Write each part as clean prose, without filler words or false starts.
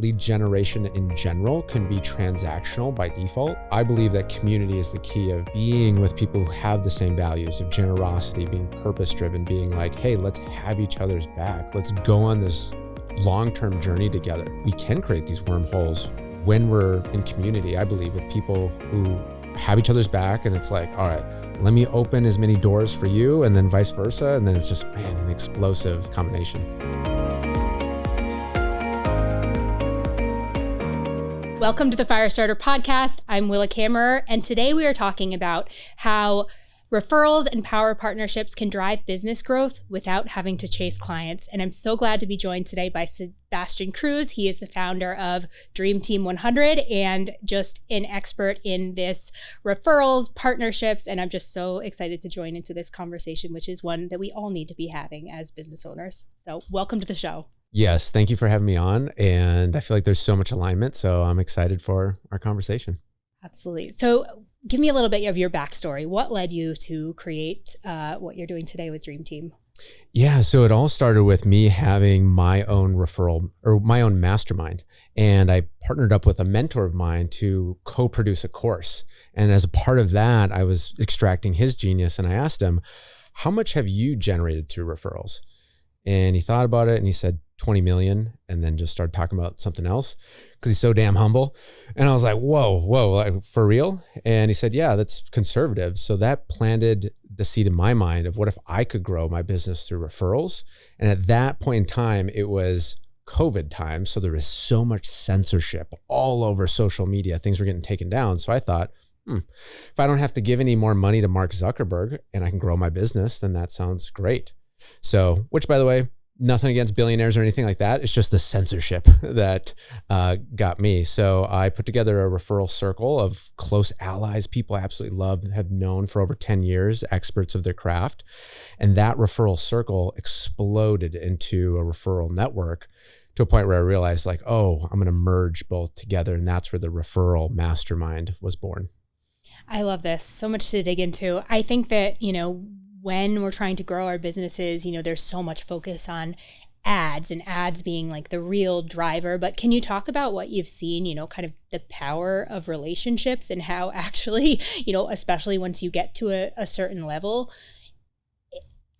lead generation in general can be transactional by default. I believe that community is the key of being with people who have the same values of generosity, being purpose-driven, being like, hey, let's have each other's back. Let's go on this long-term journey together. We can create these wormholes when we're in community, I believe, with people who have each other's back, and it's like, all right, let me open as many doors for you, and then vice versa. And then it's just, man, an explosive combination. Welcome to the Firestarter Podcast. I'm Willa Kammerer, and today we are talking about how referrals and power partnerships can drive business growth without having to chase clients. And I'm so glad to be joined today by Sebastian Cruze. He is the founder of Dream Team 100 and just an expert in this referrals, partnerships. And I'm just so excited to join into this conversation, which is one that we all need to be having as business owners. So welcome to the show. Yes, thank you for having me on. And I feel like there's so much alignment, so I'm excited for our conversation. Absolutely. So give me a little bit of your backstory. What led you to create what you're doing today with Dream Team? Yeah, so it all started with me having my own referral or my own mastermind. And I partnered up with a mentor of mine to co-produce a course. And as a part of that, I was extracting his genius, and I asked him, how much have you generated through referrals? And he thought about it and he said 20 million, and then just started talking about something else because he's so damn humble. And I was like, whoa, like, for real? And he said, yeah, that's conservative. So that planted the seed in my mind of what if I could grow my business through referrals? And at that point in time, it was COVID time. So there was so much censorship all over social media. Things were getting taken down. So I thought, if I don't have to give any more money to Mark Zuckerberg and I can grow my business, then that sounds great. So, which by the way, nothing against billionaires or anything like that. It's just the censorship that got me. So I put together a referral circle of close allies, people I absolutely love, have known for over 10 years, experts of their craft. And that referral circle exploded into a referral network to a point where I realized like, oh, I'm going to merge both together. And that's where the Referral Mastermind was born. I love this. So much to dig into. I think that, when we're trying to grow our businesses, there's so much focus on ads and ads being like the real driver. But can you talk about what you've seen, kind of the power of relationships and how actually, especially once you get to a certain level,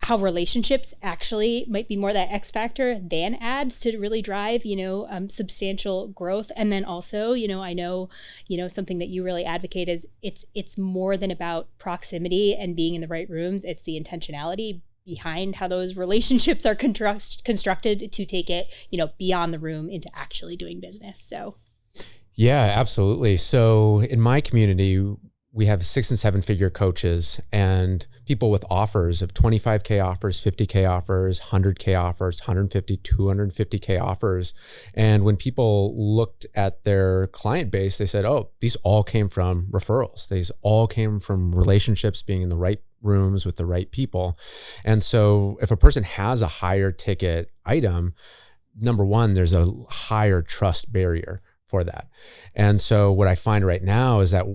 how relationships actually might be more that X factor than ads to really drive, substantial growth. And then also, I know, something that you really advocate is it's more than about proximity and being in the right rooms. It's the intentionality behind how those relationships are constructed to take it, beyond the room into actually doing business. So. Yeah, absolutely. So in my community, we have 6 and 7 figure coaches and people with offers of 25K offers, 50K offers, 100K offers, 150, 250K offers. And when people looked at their client base, they said, oh, these all came from referrals. These all came from relationships, being in the right rooms with the right people. And so if a person has a higher ticket item, number one, there's a higher trust barrier for that. And so what I find right now is that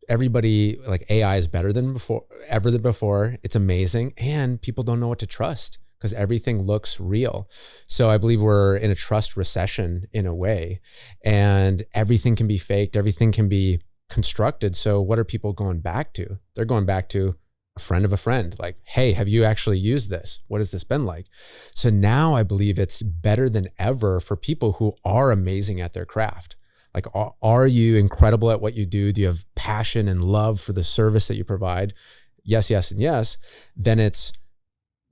everybody, like, AI is better than before. It's amazing. And people don't know what to trust because everything looks real. So I believe we're in a trust recession in a way, and everything can be faked. Everything can be constructed. So what are people going back to? They're going back to a friend of a friend. Like, hey, have you actually used this? What has this been like? So now I believe it's better than ever for people who are amazing at their craft. Like, are you incredible at what you do? Do you have passion and love for the service that you provide? Yes, yes, and yes. Then it's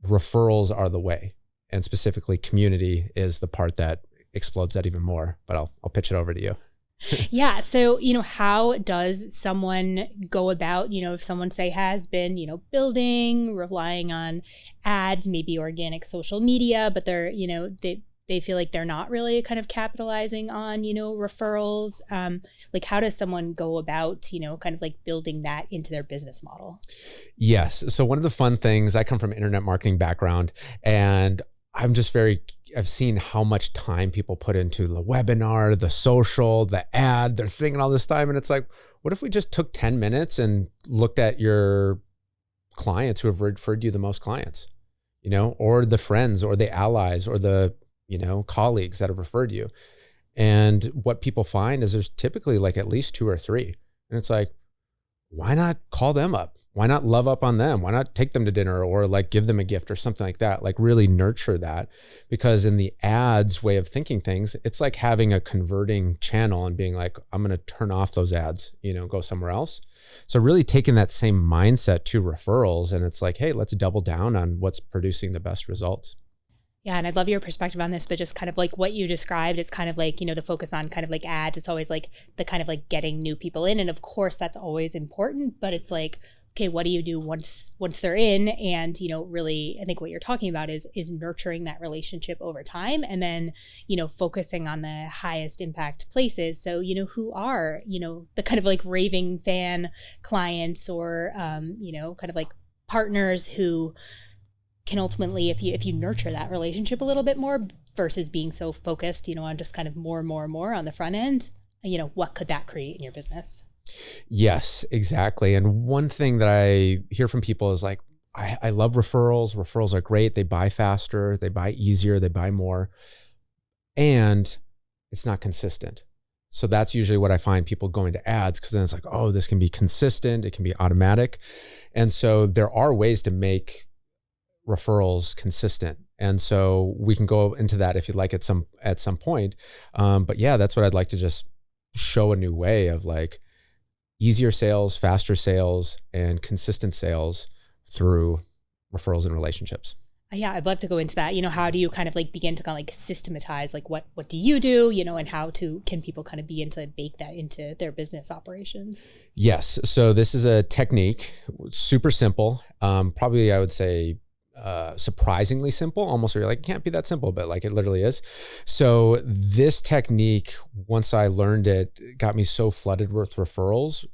referrals are the way. And specifically community is the part that explodes that even more. But I'll pitch it over to you. Yeah. So, how does someone go about, if someone has been, building, relying on ads, maybe organic social media, but they're, they feel like they're not really kind of capitalizing on, referrals. Like, how does someone go about, kind of like building that into their business model? Yes. So one of the fun things, I come from an internet marketing background, and I've seen how much time people put into the webinar, the social, the ad, they're thinking all this time. And it's like, what if we just took 10 minutes and looked at your clients who have referred you the most clients, or the friends or the allies or the, colleagues that have referred you, And what people find is there's typically like at least 2 or 3. And it's like, why not call them up? Why not love up on them? Why not take them to dinner or like give them a gift or something like that? Like really nurture that, because in the ads way of thinking things, it's like having a converting channel and being like, I'm going to turn off those ads, go somewhere else. So really taking that same mindset to referrals, and it's like, hey, let's double down on what's producing the best results. Yeah. And I'd love your perspective on this, but just kind of like what you described, it's kind of like, the focus on kind of like ads. It's always like the kind of like getting new people in. And of course that's always important, but it's like, okay, what do you do once they're in? And, really, I think what you're talking about is nurturing that relationship over time, and then, focusing on the highest impact places. So, who are, the kind of like raving fan clients or, kind of like partners who can ultimately, if you nurture that relationship a little bit more versus being so focused, on just kind of more on the front end, what could that create in your business? Yes, exactly. And one thing that I hear from people is like, I love referrals. Referrals are great. They buy faster, they buy easier, they buy more, and it's not consistent. So that's usually what I find people going to ads, because then it's like, oh, this can be consistent. It can be automatic. And so there are ways to make referrals consistent. And so we can go into that if you'd like at some point. But yeah, that's what I'd like to just show, a new way of like easier sales, faster sales, and consistent sales through referrals and relationships. Yeah, I'd love to go into that. How do you kind of like begin to kind of like systematize, like what do you do, and how can people kind of begin to bake that into their business operations? Yes. So this is a technique, super simple. Probably I would say surprisingly simple, almost where you're like, it can't be that simple, but like it literally is. So this technique, once I learned it, got me so flooded with referrals.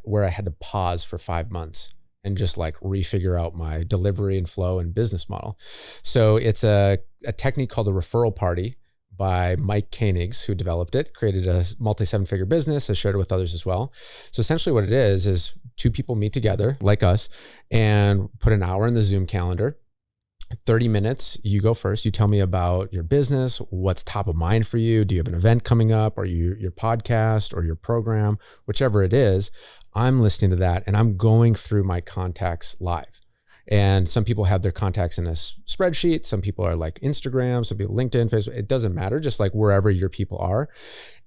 Where I had to pause for 5 months and just like refigure out my delivery and flow and business model. So it's a technique called a referral party by Mike Koenigs, who developed it, created a multi-7-figure business, has shared it with others as well. So essentially what it is 2 people meet together like us and put an hour in the Zoom calendar. 30 minutes, you go first. You tell me about your business, what's top of mind for you. Do you have an event coming up, or your podcast or your program, whichever it is. I'm listening to that and I'm going through my contacts live. And some people have their contacts in a spreadsheet. Some people are like Instagram, some people LinkedIn, Facebook. It doesn't matter, just like wherever your people are.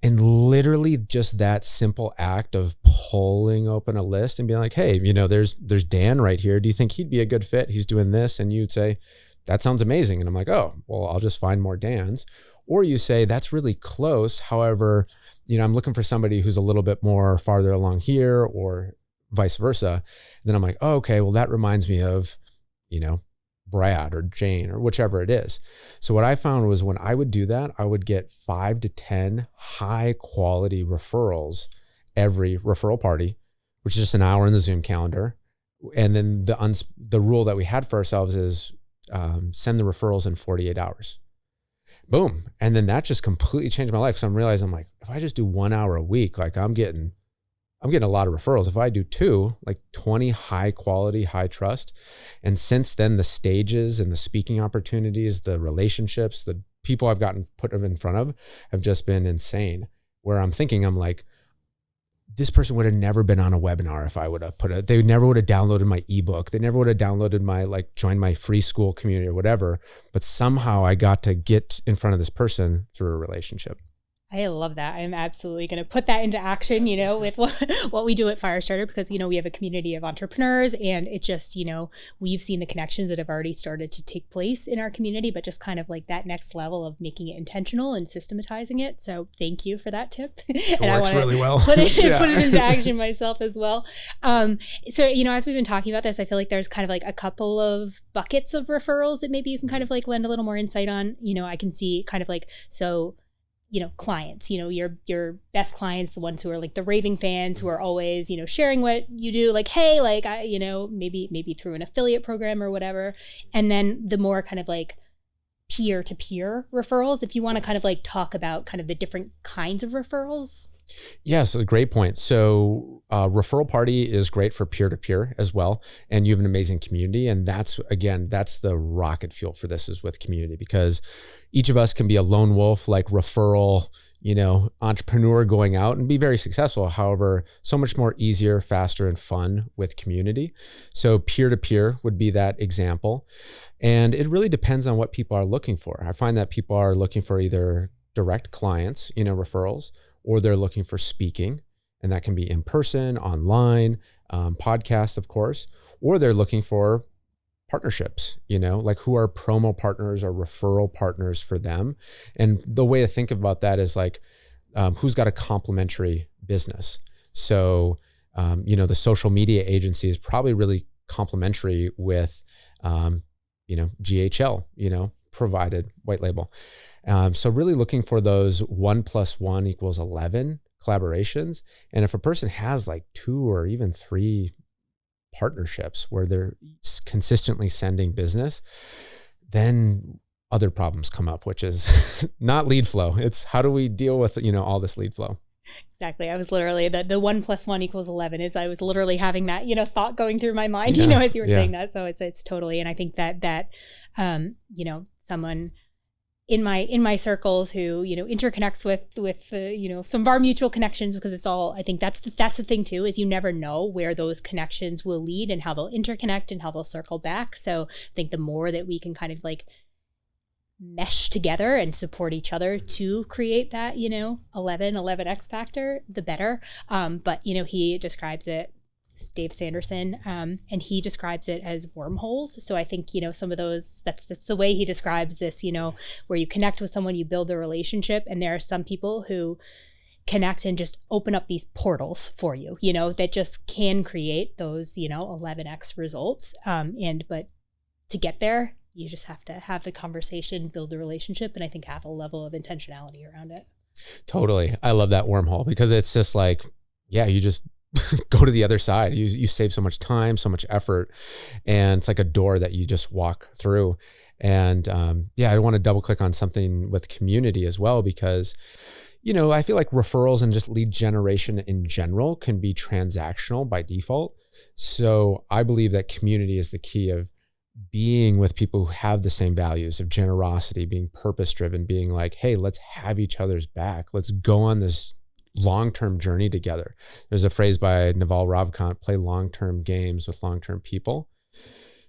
And literally just that simple act of pulling open a list and being like, hey, there's Dan right here. Do you think he'd be a good fit? He's doing this. And you'd say, that sounds amazing. And I'm like, oh, well, I'll just find more Dans. Or you say, that's really close. However, I'm looking for somebody who's a little bit more farther along here, or vice versa. And then I'm like, oh, okay, well, that reminds me of, Brad or Jane or whichever it is. So what I found was when I would do that, I would get 5 to 10 high quality referrals every referral party, which is just an hour in the Zoom calendar. And then the rule that we had for ourselves is send the referrals in 48 hours. Boom. And then that just completely changed my life. So I'm realizing, I'm like, if I just do 1 hour a week, like I'm getting a lot of referrals. If I do 2, like 20 high quality, high trust. And since then, the stages and the speaking opportunities, the relationships, the people I've gotten put in front of have just been insane. Where I'm like, this person would have never been on a webinar if I would have they never would have downloaded my ebook. They never would have downloaded joined my free school community or whatever. But somehow I got to get in front of this person through a relationship. I love that. I'm absolutely going to put that into action, with what we do at Firestarter, because, we have a community of entrepreneurs, and it just, we've seen the connections that have already started to take place in our community, but just kind of like that next level of making it intentional and systematizing it. So thank you for that tip. It and works really well. Put it into action myself as well. So, as we've been talking about this, I feel like there's kind of like a couple of buckets of referrals that maybe you can kind of like lend a little more insight on. I can see kind of like, so clients, your best clients, the ones who are like the raving fans, who are always, sharing what you do, like, hey, like, I, maybe through an affiliate program or whatever. And then the more kind of like peer-to-peer referrals, if you want to kind of like talk about kind of the different kinds of referrals. Yeah, so great point. So referral party is great for peer-to-peer as well. And you have an amazing community. And that's the rocket fuel for this, is with community, because each of us can be a lone wolf, like referral, entrepreneur going out and be very successful. However, so much more easier, faster, and fun with community. So peer-to-peer would be that example. And it really depends on what people are looking for. I find that people are looking for either direct clients, referrals, or they're looking for speaking. And that can be in person, online, podcasts, of course, or they're looking for partnerships, like who are promo partners or referral partners for them. And the way to think about that is like, who's got a complementary business. So, the social media agency is probably really complementary with, GHL, provided white label. So really looking for those 1 + 1 = 11 collaborations. And if a person has like 2 or even 3 partnerships where they're consistently sending business, then other problems come up, which is not lead flow. It's how do we deal with, all this lead flow? Exactly. I was literally the 1 + 1 = 11 is I was literally having that, thought going through my mind, as you were saying that. So it's totally. And I think that someone in my circles who, interconnects with some of our mutual connections, because it's all, I think that's the thing too, is you never know where those connections will lead and how they'll interconnect and how they'll circle back. So I think the more that we can kind of like mesh together and support each other to create that, 11X factor, the better. But, he describes it, Dave Sanderson, and he describes it as wormholes. So I think, some of those, that's the way he describes this, where you connect with someone, you build a relationship. And there are some people who connect and just open up these portals for you, that just can create those, 11X results. But to get there, you just have to have the conversation, build the relationship, and I think have a level of intentionality around it. Totally. I love that wormhole because it's just like, you just go to the other side. You save so much time, so much effort, and it's like a door that you just walk through. And I want to double click on something with community as well, because I feel like referrals and just lead generation in general can be transactional by default. So I believe that community is the key of being with people who have the same values of generosity, being purpose-driven, being like, hey, let's have each other's back. Let's go on this long-term journey together. There's a phrase by Naval Ravikant, play long-term games with long-term people.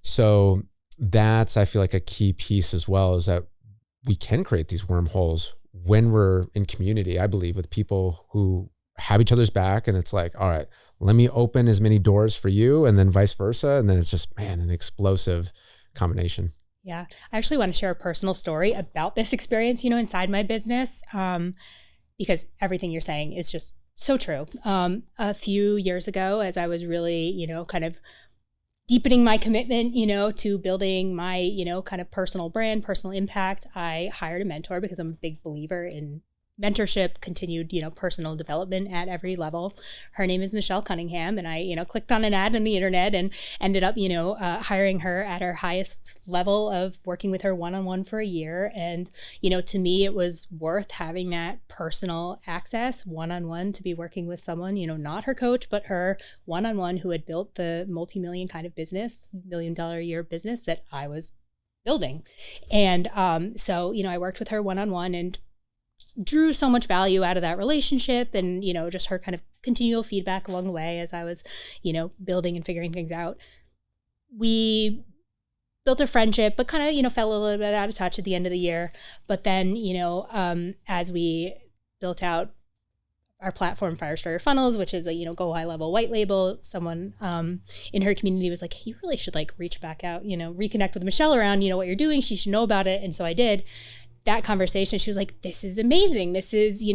So that's, I feel like, a key piece as well, is that we can create these wormholes when we're in community, I believe, with people who have each other's back. And it's like, all right, let me open as many doors for you, and then vice versa. And then it's just, an explosive combination. Yeah. I actually want to share a personal story about this experience, inside my business, because everything you're saying is just so true. A few years ago, as I was really, kind of deepening my commitment, to building my, kind of personal brand, personal impact, I hired a mentor because I'm a big believer in mentorship, continued, personal development at every level. Her name is Michelle Cunningham. And I, clicked on an ad on the internet and ended up, hiring her at her highest level of working with her one-on-one for a year. And, to me, it was worth having that personal access one-on-one to be working with someone, not her coach, but her one-on-one, who had built the multi-million kind of business, $1 million a year business that I was building. And so, I worked with her one-on-one and drew so much value out of that relationship, and just her kind of continual feedback along the way as I was building and figuring things out. We built a friendship, but kind of fell a little bit out of touch at the end of the year. But then as we built out our platform, Firestarter Funnels, which is a go high level white label, someone in her community was like, hey, you really should reach back out, reconnect with Michelle around what you're doing. She should know about it. And so I did. That conversation, she was like, this is amazing. This is,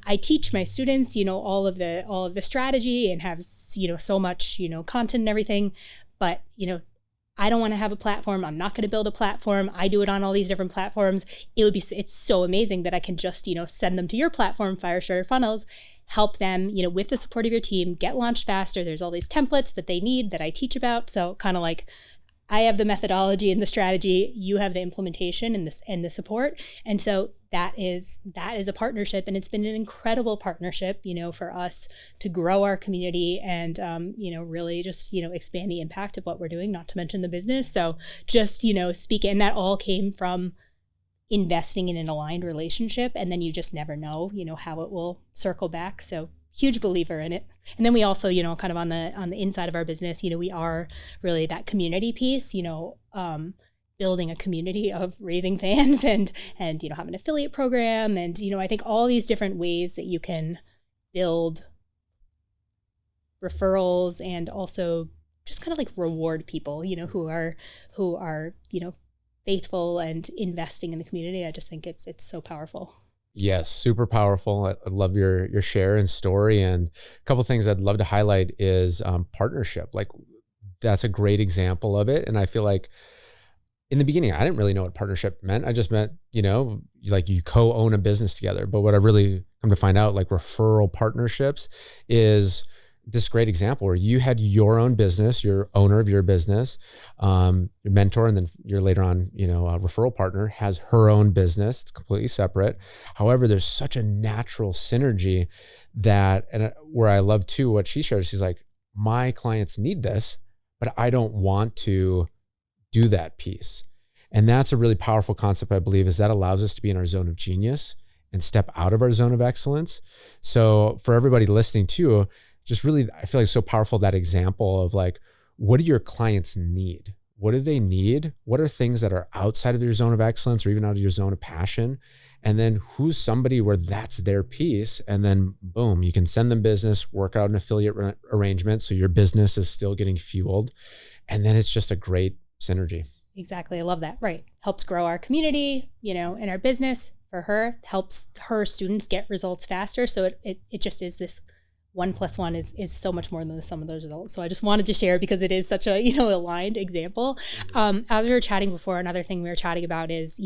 I teach my students, all of the strategy, and have, so much, content and everything. But, I don't want to have a platform. I'm not going to build a platform. I do it on all these different platforms. It's so amazing that I can just, send them to your platform, Firestarter Funnels, help them, with the support of your team, get launched faster. There's all these templates that they need that I teach about. So kind of like, I have the methodology and the strategy, you have the implementation and the support. And so that is a partnership, and it's been an incredible partnership, for us to grow our community and, really just, expand the impact of what we're doing, not to mention the business. So just, speak, and that all came from investing in an aligned relationship, and then you just never know, how it will circle back. So huge believer in it. And then we also, kind of on the inside of our business, we are really that community piece, building a community of raving fans and have an affiliate program. And, I think all these different ways that you can build referrals and also just kind of like reward people, who are, faithful and investing in the community. I just think it's so powerful. Yes, super powerful. I love your share and story. And a couple of things I'd love to highlight is partnership. Like that's a great example of it. And I feel like in the beginning, I didn't really know what partnership meant. I just meant, like you co-own a business together. But what I really come to find out, like referral partnerships, is this great example where you had your own business, your owner of your business, your mentor, and then you're later on, a referral partner has her own business. It's completely separate. However, there's such a natural synergy that, and where I love too, what she shares, she's like, my clients need this, but I don't want to do that piece. And that's a really powerful concept, I believe, is that allows us to be in our zone of genius and step out of our zone of excellence. So for everybody listening too, just really, I feel like so powerful, that example of like, what do your clients need? What do they need? What are things that are outside of your zone of excellence or even out of your zone of passion? And then who's somebody where that's their piece? And then boom, you can send them business, work out an affiliate arrangement so your business is still getting fueled. And then it's just a great synergy. Exactly. I love that. Right. Helps grow our community, in our business. For her, helps her students get results faster. So it just is this 1 + 1 is so much more than the sum of those results. So I just wanted to share because it is such a, aligned example. As we were chatting before, another thing we were chatting about is,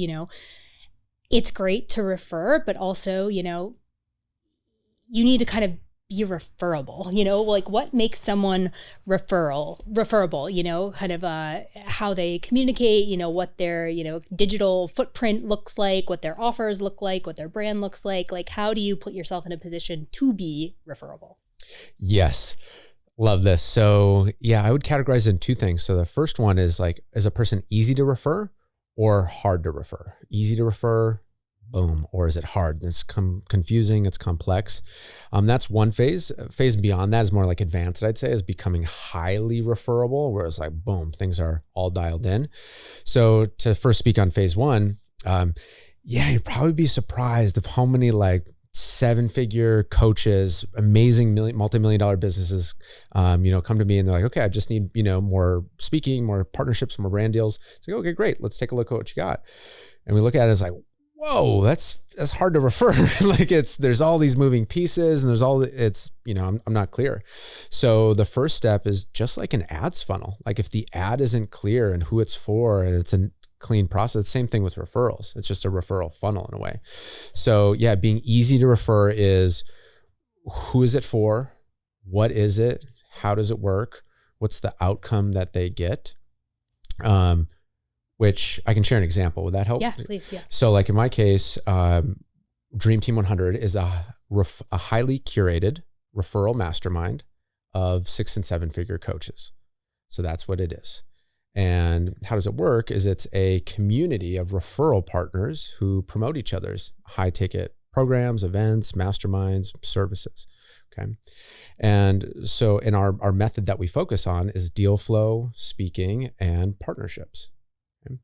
it's great to refer, but also, you need to kind of be referable, like what makes someone referable, kind of how they communicate, what their, digital footprint looks like, what their offers look like, what their brand looks like how do you put yourself in a position to be referable? Yes. Love this. So yeah, I would categorize it in two things. So the first one is like, is a person easy to refer or hard to refer? Easy to refer, boom. Or is it hard? It's confusing. It's complex. That's one phase. Phase beyond that is more like advanced, I'd say, is becoming highly referable, where it's like, boom, things are all dialed in. So to first speak on phase one, you'd probably be surprised of how many like 7-figure coaches, amazing multi-million-dollar businesses, come to me and they're like, okay, I just need, more speaking, more partnerships, more brand deals. It's like, okay, great. Let's take a look at what you got. And we look at it as like, whoa, that's hard to refer. Like there's all these moving pieces and I'm not clear. So the first step is just like an ads funnel. Like if the ad isn't clear and who it's for and it's a clean process, same thing with referrals. It's just a referral funnel in a way. So yeah, being easy to refer is who is it for? What is it? How does it work? What's the outcome that they get? Which I can share an example. Would that help? Yeah, please. Yeah. So like in my case, Dream Team 100 is a highly curated referral mastermind of 6 and 7-figure coaches. So that's what it is. And how does it work is it's a community of referral partners who promote each other's high ticket programs, events, masterminds, services. Okay. And so in our method that we focus on is deal flow, speaking, and partnerships. Okay?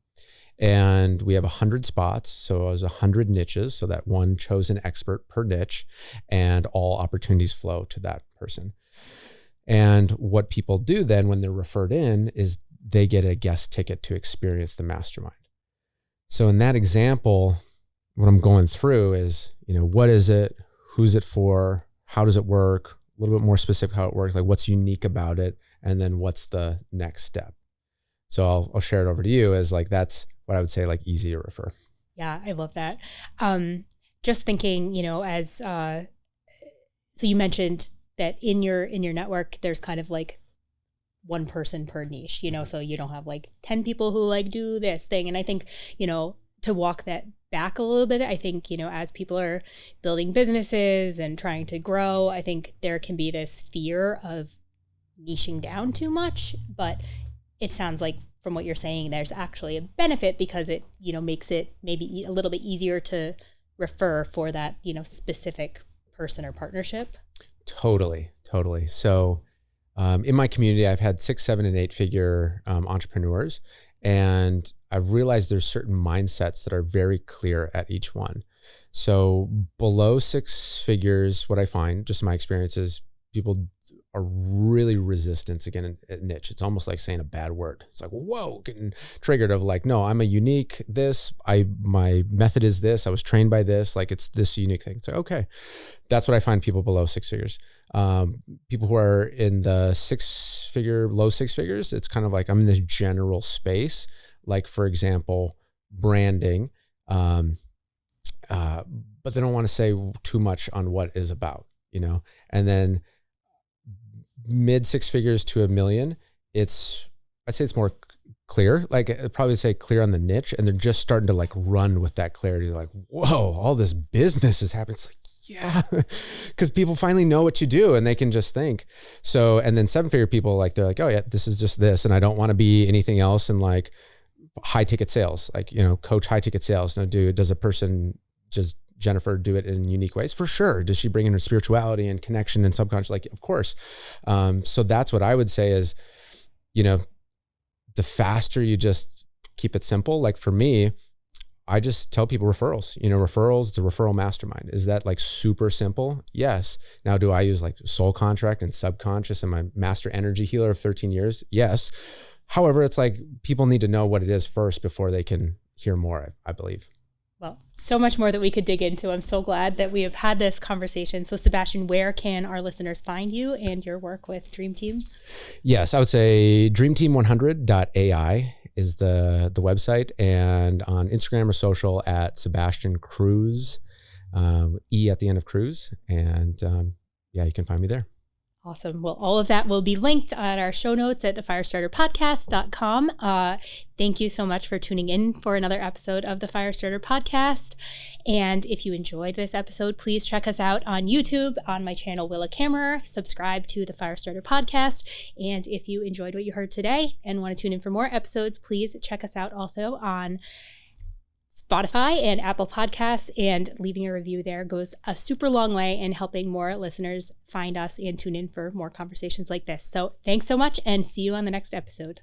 And we have 100 spots. So there's 100 niches, so that one chosen expert per niche, and all opportunities flow to that person. And what people do then when they're referred in is they get a guest ticket to experience the mastermind. So in that example, what I'm going through is, what is it? Who's it for? How does it work? A little bit more specific how it works, like what's unique about it, and then what's the next step. So I'll share it over to you as like, that's what I would say, like easy to refer. Yeah, I love that. Just thinking, as, so you mentioned that in your network, there's kind of like one person per niche, so you don't have like 10 people who like do this thing. And I think, to walk that back a little bit, I think, as people are building businesses and trying to grow, I think there can be this fear of niching down too much, but it sounds like from what you're saying, there's actually a benefit because it, makes it maybe a little bit easier to refer for that, specific person or partnership. Totally. So in my community, I've had 6, 7, and 8 figure entrepreneurs, and I've realized there's certain mindsets that are very clear at each one. So below 6 figures, what I find, just in my experience, is people are really resistant to getting a niche. It's almost like saying a bad word. It's like, whoa, getting triggered of like, no, I'm a unique this, my method is this, I was trained by this, like it's this unique thing. It's like, okay. That's what I find people below 6 figures. People who are in the low 6 figures, it's kind of like I'm in this general space. Like for example, branding, but they don't want to say too much on what it is about, and then mid 6 figures to $1 million, I'd say it's more clear. Like I'd probably say clear on the niche, and they're just starting to like run with that clarity. They're like, whoa, all this business is happening. It's like, yeah, because people finally know what you do and they can just think. So, and then 7-figure people, like they're like, oh yeah, this is just this, and I don't want to be anything else. And like high ticket sales, like, coach high ticket sales. Now, does a person just Jennifer do it in unique ways? For sure. Does she bring in her spirituality and connection and subconscious? Like, of course. So that's what I would say is, the faster you just keep it simple. Like for me, I just tell people referrals, referrals, the referral mastermind. Is that like super simple? Yes. Now, do I use like soul contract and subconscious and my master energy healer of 13 years? Yes. However, it's like people need to know what it is first before they can hear more, I believe. Well, so much more that we could dig into. I'm so glad that we have had this conversation. So Sebastian, where can our listeners find you and your work with Dream Team? Yes, I would say dreamteam100.ai is the website, and on Instagram or social at Sebastian Cruze, E at the end of Cruze. And you can find me there. Awesome. Well, all of that will be linked at our show notes at thefirestarterpodcast.com. Thank you so much for tuning in for another episode of the Firestarter Podcast. And if you enjoyed this episode, please check us out on YouTube on my channel, Willa Kammerer. Subscribe to the Firestarter Podcast. And if you enjoyed what you heard today and want to tune in for more episodes, please check us out also on Spotify and Apple Podcasts, and leaving a review there goes a super long way in helping more listeners find us and tune in for more conversations like this. So thanks so much, and see you on the next episode.